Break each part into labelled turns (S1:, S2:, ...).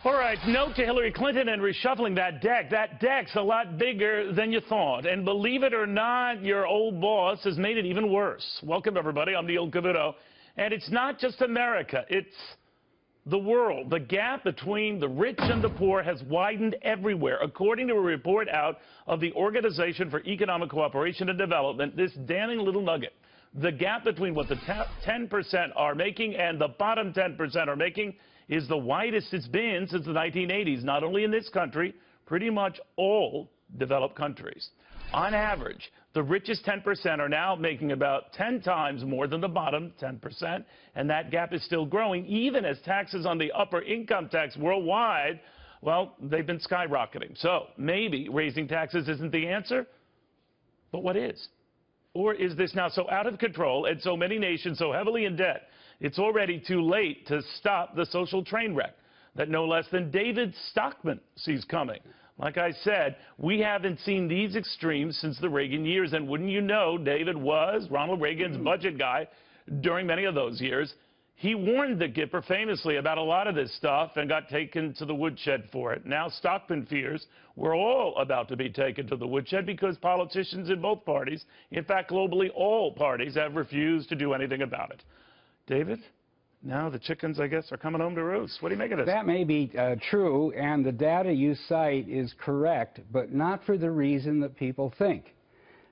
S1: All right, note to Hillary Clinton and reshuffling that deck. That deck's a lot bigger than you thought. And believe it or not, your old boss has made it even worse. Welcome, everybody. I'm Neil Cavuto. And it's not just America. It's the world. The gap between the rich and the poor has widened everywhere. According to a report out of the Organization for Economic Cooperation and Development, this damning little nugget, the gap between what the top 10% are making and the bottom 10% are making is the widest it's been since the 1980s, not only in this country, pretty much all developed countries. On average, the richest 10% are now making about 10 times more than the bottom 10%, and that gap is still growing, even as taxes on the upper income tax worldwide, well, they've been skyrocketing. So maybe raising taxes isn't the answer, but what is? Or is this now so out of control and so many nations so heavily in debt, it's already too late to stop the social train wreck that no less than David Stockman sees coming? Like I said, we haven't seen these extremes since the Reagan years, and wouldn't you know, David was Ronald Reagan's budget guy during many of those years. He warned the Gipper famously about a lot of this stuff and got taken to the woodshed for it. Now Stockman fears we're all about to be taken to the woodshed because politicians in both parties, in fact globally all parties, have refused to do anything about it. David, now the chickens, I guess, are coming home to roost. What do you make of this?
S2: That may be true, and the data you cite is correct, but not for the reason that people think.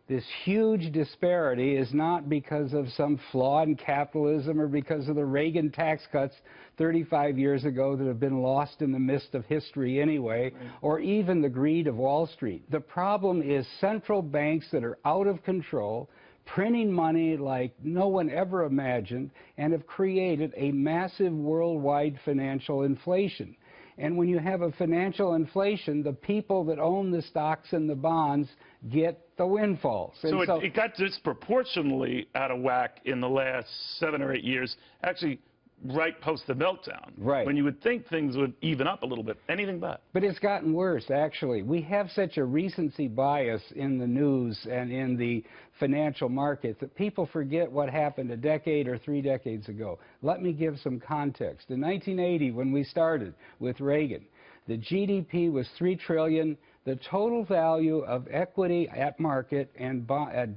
S2: This huge disparity is not because of some flaw in capitalism or because of the Reagan tax cuts 35 years ago that have been lost in the mist of history anyway, or even the greed of Wall Street. The problem is central banks that are out of control, printing money like no one ever imagined, and have created a massive worldwide financial inflation. And when you have a financial inflation, the people that own the stocks and the bonds get the windfalls.
S1: So it got disproportionately out of whack in the last 7 or 8 years, actually right post the meltdown.
S2: Right.
S1: When you would think things would even up a little bit. Anything but.
S2: But it's gotten worse, actually. We have such a recency bias in the news and in the financial market that people forget what happened a decade or 3 decades ago. Let me give some context. In 1980, when we started with Reagan, the GDP was $3 trillion. The total value of equity at market and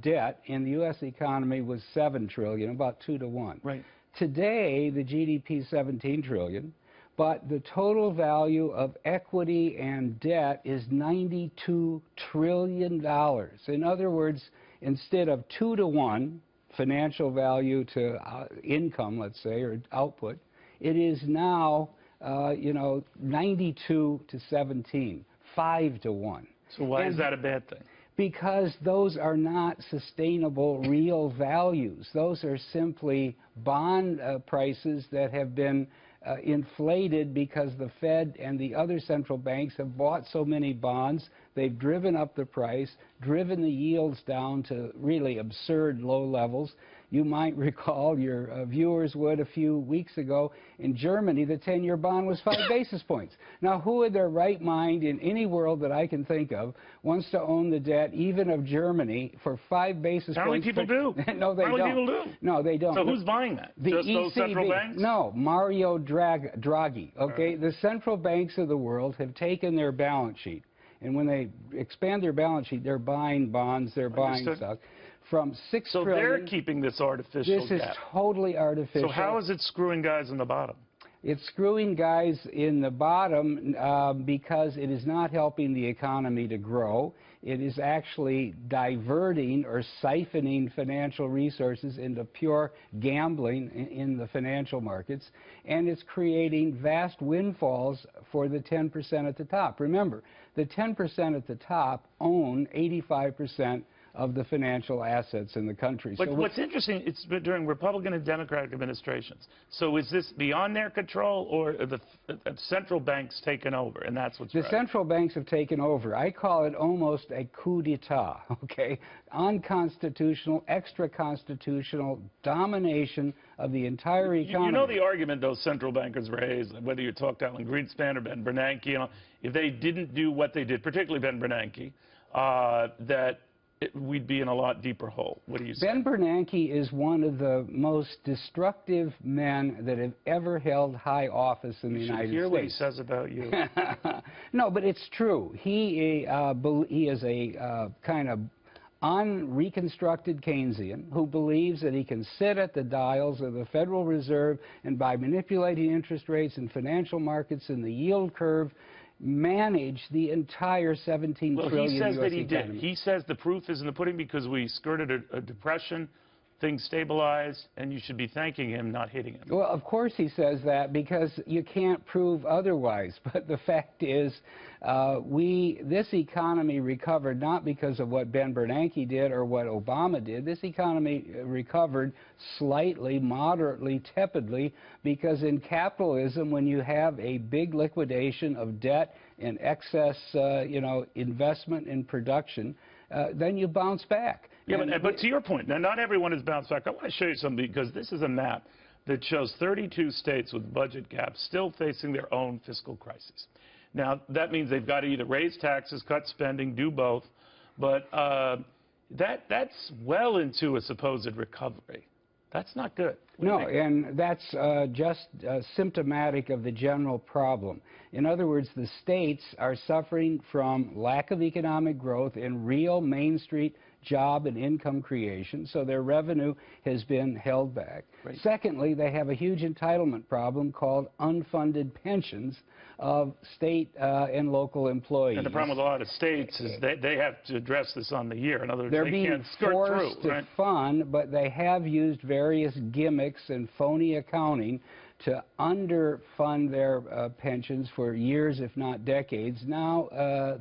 S2: debt in the U.S. economy was $7 trillion, about 2 to 1.
S1: Right. Today,
S2: the GDP is $17 trillion, but the total value of equity and debt is $92 trillion. In other words, instead of 2 to 1 financial value to income, let's say, or output, it is now, 92 to 17, 5 to 1.
S1: So why is that a bad thing?
S2: Because those are not sustainable real values. Those are simply bond prices that have been inflated because the Fed and the other central banks have bought so many bonds. They've driven up the price, driven the yields down to really absurd low levels. You might recall, your viewers would, a few weeks ago, in Germany, the 10-year bond was 5 basis points. Now, who in their right mind in any world that I can think of wants to own the debt, even of Germany, for 5 basis points?
S1: How many people do?
S2: No, they don't.
S1: How many people do?
S2: No, they don't.
S1: So who's buying that?
S2: The
S1: Just
S2: ECB.
S1: Those central banks?
S2: No, Mario Draghi. Okay, right. The central banks of the world have taken their balance sheet, and when they expand their balance sheet, they're buying bonds, they're buying stuff. From $6 trillion. So
S1: they're keeping this artificial
S2: gap. This is totally artificial.
S1: So how is it screwing guys in the bottom?
S2: It's screwing guys in the bottom because it is not helping the economy to grow. It is actually diverting or siphoning financial resources into pure gambling in the financial markets, and it's creating vast windfalls for the 10% at the top. Remember, the 10% at the top own 85% of the financial assets in the country.
S1: But what's interesting, it's been during Republican and Democratic administrations. So is this beyond their control, or are the central banks taken over, and that's what's
S2: The central banks have taken over. I call it almost a coup d'etat, okay? Unconstitutional, extra-constitutional domination of the entire economy.
S1: You know the argument those central bankers raise, whether you talk to Alan Greenspan or Ben Bernanke, if they didn't do what they did, particularly Ben Bernanke, that we'd be in a lot deeper hole. What do you say?
S2: Ben Bernanke is one of the most destructive men that have ever held high office in the United States.
S1: Hear what he says about you.
S2: No, but it's true. He is a kind of unreconstructed Keynesian who believes that he can sit at the dials of the Federal Reserve and by manipulating interest rates and financial markets and the yield curve manage the entire 17 trillion
S1: he says
S2: US
S1: that he
S2: economy.
S1: did. He says the proof is in the pudding because we skirted a depression, things stabilized, and you should be thanking him, not hitting him.
S2: Well, of course he says that because you can't prove otherwise. But the fact is, this economy recovered not because of what Ben Bernanke did or what Obama did. This economy recovered slightly, moderately, tepidly, because in capitalism, when you have a big liquidation of debt and excess, investment in production, then you bounce back.
S1: Yeah, but to your point, now not everyone has bounced back. I want to show you something because this is a map that shows 32 states with budget gaps still facing their own fiscal crisis. Now, that means they've got to either raise taxes, cut spending, do both, but that's well into a supposed recovery. That's not good.
S2: No, and that's just symptomatic of the general problem. In other words, the states are suffering from lack of economic growth and real Main Street job and income creation, so their revenue has been held back.
S1: Right.
S2: Secondly, they have a huge entitlement problem called unfunded pensions of state and local employees.
S1: And the problem with a lot of states is they have to address this on the year. In other words,
S2: they're
S1: they
S2: being
S1: can't skirt
S2: forced
S1: through,
S2: to
S1: right?
S2: fund, but they have used various gimmicks and phony accounting to underfund their pensions for years, if not decades. Now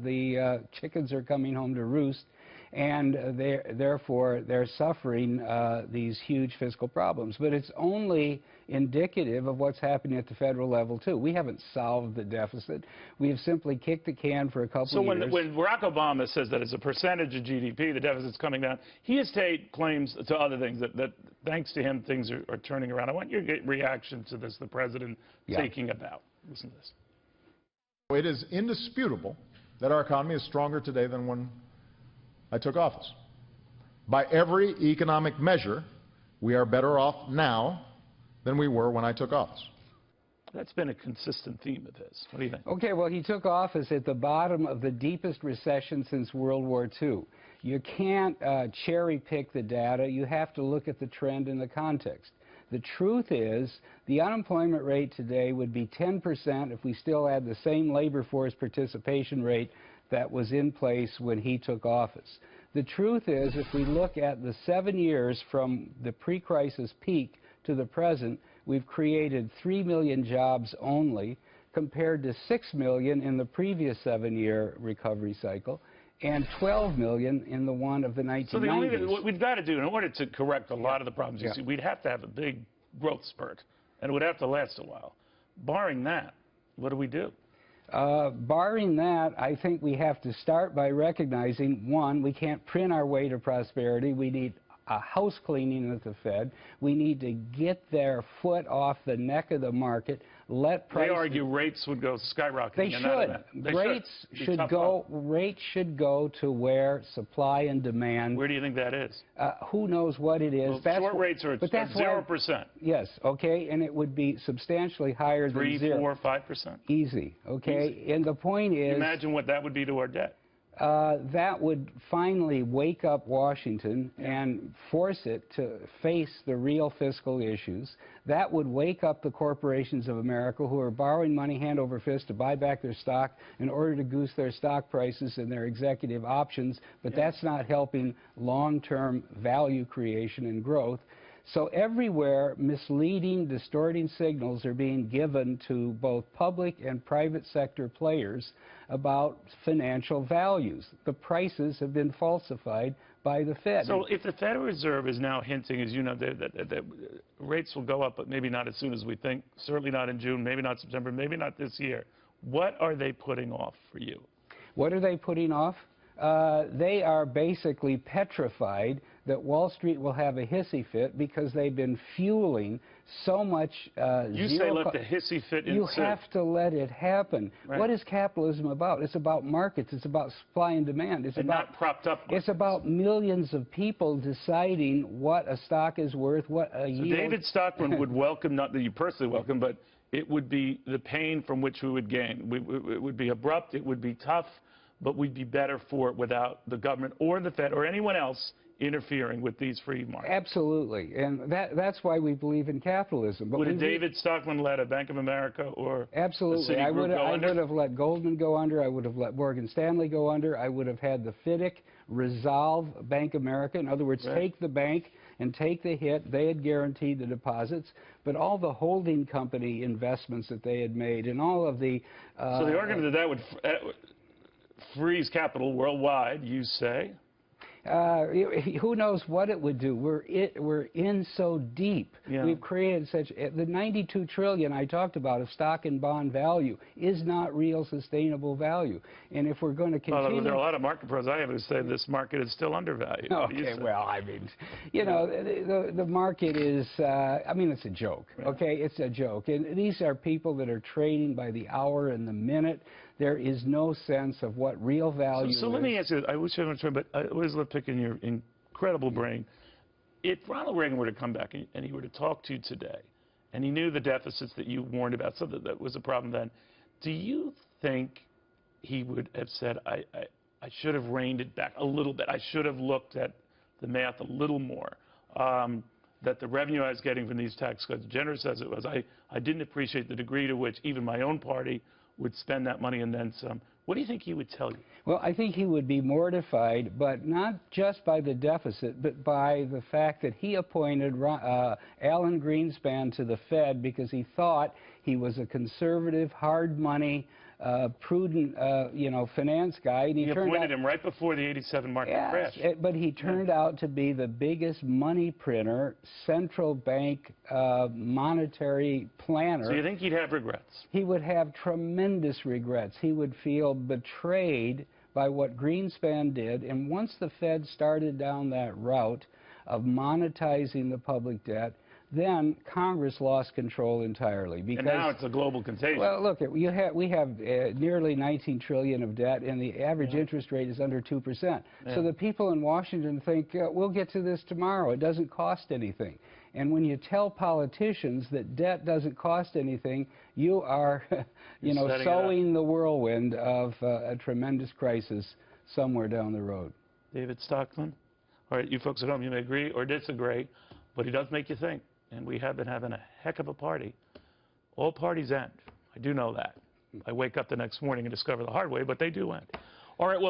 S2: the chickens are coming home to roost, and therefore they're suffering these huge fiscal problems. But it's only indicative of what's happening at the federal level, too. We haven't solved the deficit. We have simply kicked the can for a couple of years.
S1: So when Barack Obama says that as a percentage of GDP, the deficit's coming down, he has made claims to other things that thanks to him, things are turning around. I want your reaction to this, the president taking a bow. Listen to this.
S3: It is indisputable that our economy is stronger today than when I took office. By every economic measure, we are better off now than we were when I took office.
S1: That's been a consistent theme of his. What do you think?
S2: Okay, well, he took office at the bottom of the deepest recession since World War II. You can't cherry-pick the data. You have to look at the trend in the context. The truth is, the unemployment rate today would be 10% if we still had the same labor force participation rate that was in place when he took office. The truth is, if we look at the 7 years from the pre-crisis peak to the present, we've created 3 million jobs only, compared to 6 million in the previous 7-year recovery cycle, and 12 million in the one of the 1990s.
S1: So the only thing what we've got to do in order to correct a lot of the problems you see, we'd have to have a big growth spurt, and it would have to last a while. Barring that, what do we do?
S2: Barring that, I think we have to start by recognizing, one, we can't print our way to prosperity. We need a house cleaning at the Fed. We need to get their foot off the neck of the market. Let prices.
S1: They argue rates would go skyrocketing.
S2: They should. Rates should go to where supply and demand.
S1: Where do you think that is?
S2: Who knows what it is?
S1: Well, short rates are at 0%.
S2: Yes. Okay, and it would be substantially higher than
S1: 3, 4, 5%.
S2: Easy. Okay, easy. And the point is.
S1: Imagine what that would be to our debt.
S2: That would finally wake up Washington and force it to face the real fiscal issues. That would wake up the corporations of America who are borrowing money hand over fist to buy back their stock in order to goose their stock prices and their executive options, but that's not helping long-term value creation and growth. So everywhere, misleading, distorting signals are being given to both public and private sector players about financial values. The prices have been falsified by the Fed.
S1: So if the Federal Reserve is now hinting, as you know, that rates will go up, but maybe not as soon as we think, certainly not in June, maybe not September, maybe not this year, what are they putting off for you?
S2: What are they putting off? They are basically petrified that Wall Street will have a hissy fit because they've been fueling so much
S1: You say let the hissy fit ensue.
S2: You have to let it happen.
S1: Right.
S2: What is capitalism about? It's about markets. It's about supply and demand. It's about
S1: not propped up markets.
S2: It's about millions of people deciding what a stock is worth, what a yield.
S1: David Stockman would welcome, not that you personally welcome, but it would be the pain from which we would gain. It would be abrupt, it would be tough, but we'd be better for it without the government or the Fed or anyone else interfering with these free markets.
S2: Absolutely, and that's why we believe in capitalism. But
S1: would a David Stockman let a Bank of America or
S2: absolutely?
S1: A Citigroup go under?
S2: I would have let Goldman go under. I would have let Morgan Stanley go under. I would have had the FDIC resolve Bank of America. In other words, take the bank and take the hit. They had guaranteed the deposits, but all the holding company investments that they had made and all of the
S1: so the argument that would freeze capital worldwide, you say?
S2: Who knows what it would do? We're in so deep.
S1: Yeah.
S2: We've created such the 92 trillion I talked about of stock and bond value is not real sustainable value. And if we're going to continue,
S1: well, there are a lot of market pros I have who say this market is still undervalued.
S2: Okay, well, I mean, you know, the market is. I mean, it's a joke. Okay, it's a joke. And these are people that are trading by the hour and the minute. There is no sense of what real value is.
S1: So let me ask you, I wish I would, but I always love picking your incredible brain. If Ronald Reagan were to come back and he were to talk to you today, and he knew the deficits that you warned about, so that was a problem then, do you think he would have said, I should have reined it back a little bit, I should have looked at the math a little more, that the revenue I was getting from these tax cuts, generous as it was, I didn't appreciate the degree to which even my own party would spend that money and then some? What do you think he would tell you?
S2: Well, I think he would be mortified, but not just by the deficit, but by the fact that he appointed Alan Greenspan to the Fed because he thought he was a conservative, hard money, prudent, you know, finance guy. And
S1: he appointed him right before the '87 market crash.
S2: But he turned out to be the biggest money printer, central bank monetary planner.
S1: So you think he'd have regrets?
S2: He would have tremendous regrets. He would feel betrayed by what Greenspan did. And once the Fed started down that route of monetizing the public debt, then Congress lost control entirely. Because,
S1: and now it's a global contagion.
S2: Well, look, we have nearly 19 trillion of debt, and the average interest rate is under 2%. So the people in Washington think, we'll get to this tomorrow. It doesn't cost anything. And when you tell politicians that debt doesn't cost anything, you are, you know, sowing the whirlwind of a tremendous crisis somewhere down the road.
S1: David Stockman. All right, you folks at home, you may agree or disagree, but he does make you think. And we have been having a heck of a party. All parties end. I do know that. I wake up the next morning and discover the hard way, but they do end. All right, well.